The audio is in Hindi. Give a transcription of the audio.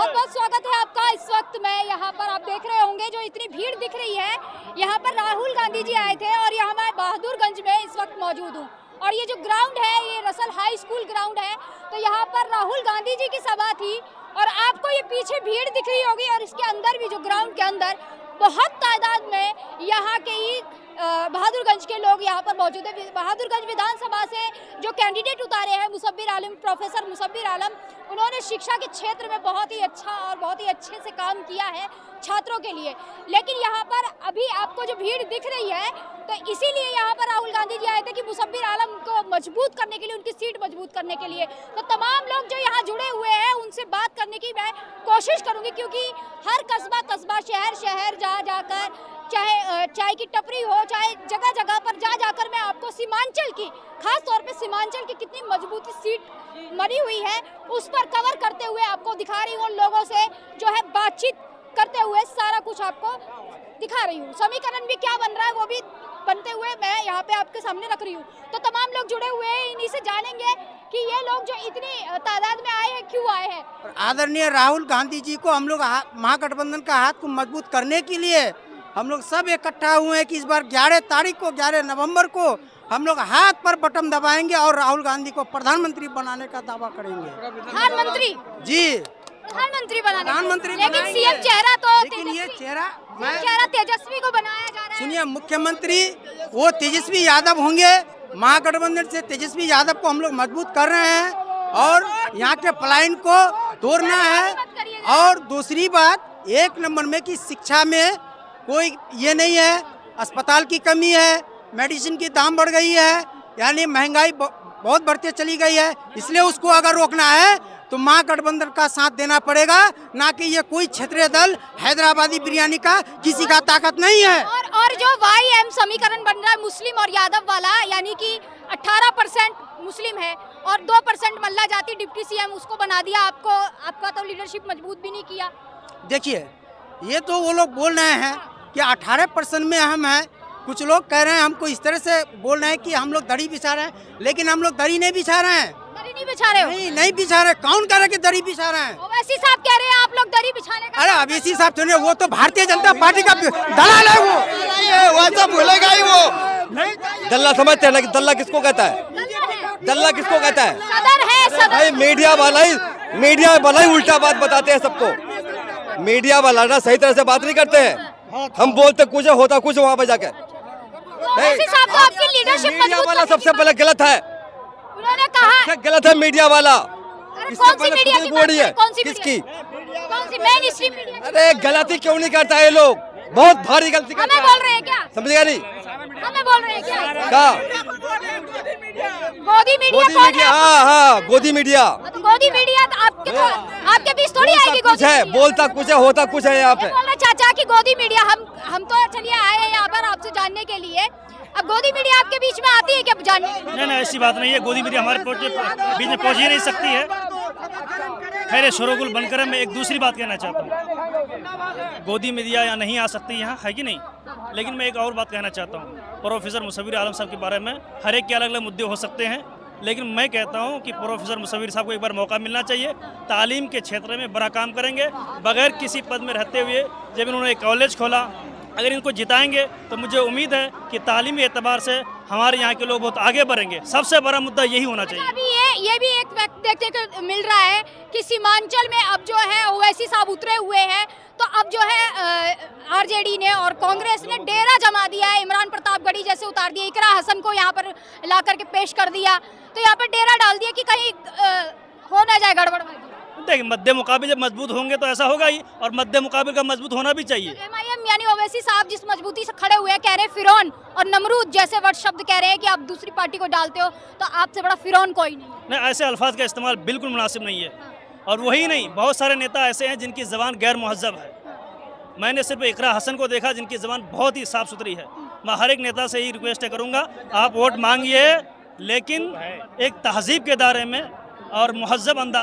बहुत बहुत स्वागत है आपका। इस वक्त मैं यहाँ पर आप देख रहे होंगे जो इतनी भीड़ दिख रही है, यहाँ पर राहुल गांधी जी आए थे और यहाँ मैं बहादुरगंज में इस वक्त मौजूद हूँ। और ये जो ग्राउंड है ये रसल हाई स्कूल ग्राउंड है, तो यहाँ पर राहुल गांधी जी की सभा थी और आपको ये पीछे भीड़ दिख रही होगी और इसके अंदर भी जो ग्राउंड के अंदर बहुत तादाद में यहाँ के ही बहादुरगंज के लोग यहाँ पर मौजूद है। बहादुरगंज विधानसभा से जो कैंडिडेट उतारे हैं मुसब्बिर आलम, प्रोफेसर मुसब्बिर आलम, उन्होंने शिक्षा के क्षेत्र में बहुत ही अच्छा और बहुत ही अच्छे से काम किया है छात्रों के लिए। लेकिन यहाँ पर अभी आपको जो भीड़ दिख रही है तो इसीलिए यहाँ पर राहुल गांधी जी आए थे कि मुसब्बिर आलम को मजबूत करने के लिए, उनकी सीट मजबूत करने के लिए। तो तमाम लोग जो यहाँ जुड़े हुए हैं उनसे बात करने की मैं कोशिश करूँगी, क्योंकि हर कस्बा कस्बा, शहर शहर जा जाकर, चाहे चाय की टपरी हो, चाहे जगह जगह पर जा जाकर मैं आपको सीमांचल की, खास तौर पे सीमांचल की कितनी मजबूती सीट बनी हुई है उस पर कवर करते हुए आपको दिखा रही हूँ। लोगों से जो है बातचीत करते हुए सारा कुछ आपको दिखा रही हूँ। समीकरण भी क्या बन रहा है वो भी बनते हुए मैं यहाँ पे आपके सामने रख रही हूँ। तो तमाम लोग जुड़े हुए हैं, इन्हीं से जानेंगे कि ये लोग जो इतनी तादाद में आए हैं क्यों आए हैं। आदरणीय राहुल गांधी जी को हम लोग महागठबंधन का हाथ को मजबूत करने के लिए हम लोग सब इकट्ठा हुए हैं कि इस बार 11 तारीख को, 11 नवंबर को हम लोग हाथ पर बटन दबाएंगे और राहुल गांधी को प्रधानमंत्री बनाने का दावा करेंगे। प्रधानमंत्री जी, प्रधानमंत्री बनाने, प्रधानमंत्री लेकिन सीएम चेहरा तो, लेकिन ये चेहरा तेजस्वी को बनाया जा रहा है। सुनिए, मुख्यमंत्री वो तेजस्वी यादव होंगे। महागठबंधन से तेजस्वी यादव को हम लोग मजबूत कर रहे हैं और यहाँ के पलायन को तोड़ना है। और दूसरी बात, एक नंबर में कि शिक्षा में कोई ये नहीं है, अस्पताल की कमी है, मेडिसिन की दाम बढ़ गई है, यानी महंगाई बहुत बढ़ते चली गई है। इसलिए उसको अगर रोकना है तो महागठबंधन का साथ देना पड़ेगा, ना कि ये कोई क्षेत्रीय दल हैदराबादी बिरयानी का किसी का ताकत नहीं है। और जो YM समीकरण बन रहा है मुस्लिम और यादव वाला, यानी कि 18% मुस्लिम है और 2% मल्ला जाति डिप्टी CM, उसको बना दिया आपको, आपका तो लीडरशिप मजबूत भी नहीं किया। देखिए, ये तो वो लोग बोल रहे हैं कि 18% में हम हैं, कुछ लोग कह रहे हैं हमको इस तरह से बोल रहे हैं कि हम लोग दरी बिछा रहे हैं, लेकिन हम लोग दरी नहीं बिछा रहे हैं। दरी नहीं बिछा रहे हो? नहीं बिछा रहे। कौन कह रहा है कि दरी बिछा रहे हैं? ओवैसी साहब कह रहे हैं आप लोग दरी बिछाने का। अरे अवैसी साहब सुनिए, वो तो भारतीय जनता पार्टी का दलाल है। वो तो भूलेगा ही वो। दल्ला समझते हैं ना कि दल्ला किसको कहता है? दल्ला किसको कहता है? सदर है, सदर। भाई मीडिया वाला ही उल्टा बात बताते हैं सबको। मीडिया वाला ना सही तरह से बात नहीं करते हैं। हम बोलते कुछ है, होता कुछ वहाँ पे जाकर। ओवैसी साहब तो आपकी लीडरशिप मीडिया वाला सबसे पहले गलत है, उन्होंने कहा। सबसे गलत है मीडिया वाला। कौन सी मीडिया की बात है? कौन सी किसकी? कौन सी मेन स्ट्रीम मीडिया? अरे गलती क्यों नहीं करता है ये लोग? बहुत भारी गलती करता है। हमें बोल रहे हैं क्या? समझ गया नहीं? हमें बोल रहे हैं क्या? क्या? गोदी मीडिया कौन है? हाँ, गोदी मीडिया। तो गोदी मीडिया तो आपके बीच थोड़ी आएगी। कुछ है, बोलता कुछ है, होता कुछ है यहाँ पे। बोल रहे चाचा की गोदी मीडिया। हम तो चलिए आए हैं यहाँ पर आपसे जानने के लिए। अब गोदी मीडिया आपके बीच में आती है क्या जानने? नहीं, ऐसी बात नहीं है। गोदी मीडिया हमारे बीच में पहुंच ही नहीं सकती है। खैर, शोरगुल बनकर मैं एक दूसरी बात कहना चाहता हूँ। गोदी मीडिया यहाँ नहीं आ सकती, यहाँ है कि नहीं? लेकिन मैं एक और बात कहना चाहता हूँ। प्रोफेसर मुसब्बिर आलम साहब के बारे में हर एक के अलग अलग मुद्दे हो सकते हैं, लेकिन मैं कहता हूँ कि प्रोफेसर मुसब्बिर साहब को एक बार मौका मिलना चाहिए। तालीम के क्षेत्र में बड़ा काम करेंगे, बगैर किसी पद में रहते हुए। जब इन्होंने एक कॉलेज खोला, अगर इनको जिताएंगे तो मुझे उम्मीद है कि तालीमी एतबार से हमारे यहाँ के लोग बहुत आगे बढ़ेंगे। सबसे बड़ा मुद्दा यही होना चाहिए। अभी ये भी एक वक्त देखने को मिल रहा है कि सीमांचल में अब जो है ओवैसी साहब उतरे हुए हैं, तो अब जो है RJD ने और कांग्रेस ने डेरा जमा दिया है। इमरान प्रतापगढ़ी जैसे उतार दिया, इकरा हसन को यहाँ पर ला करके पेश कर दिया, तो यहाँ पर डेरा डाल दिया कि कहीं हो ना जाए गड़बड़। देखिए, मध्य मुकाबिल जब मजबूत होंगे तो ऐसा होगा ही, और मध्य मुकाबिल का मजबूत होना भी चाहिए। MIM यानी ओवैसी साहब जिस मजबूती से खड़े हुए हैं, कह रहे हैं फिरौन और नमरूद जैसे वर्ड शब्द कह रहे हैं कि आप दूसरी पार्टी को डालते हो तो आपसे बड़ा फिरौन कोई नहीं। ऐसे अल्फाज का इस्तेमाल बिल्कुल मुनासिब नहीं है। और वही नहीं, बहुत सारे नेता ऐसे हैं जिनकी ज़बान गैर मुहज़्ज़ब है। मैंने सिर्फ इकरा हसन को देखा जिनकी ज़बान बहुत ही साफ़ सुथरी है। मैं हर एक नेता से ही रिक्वेस्ट करूँगा, आप वोट मांगिए, लेकिन एक तहज़ीब के दायरे में और मुहज़्ज़ब अंदाज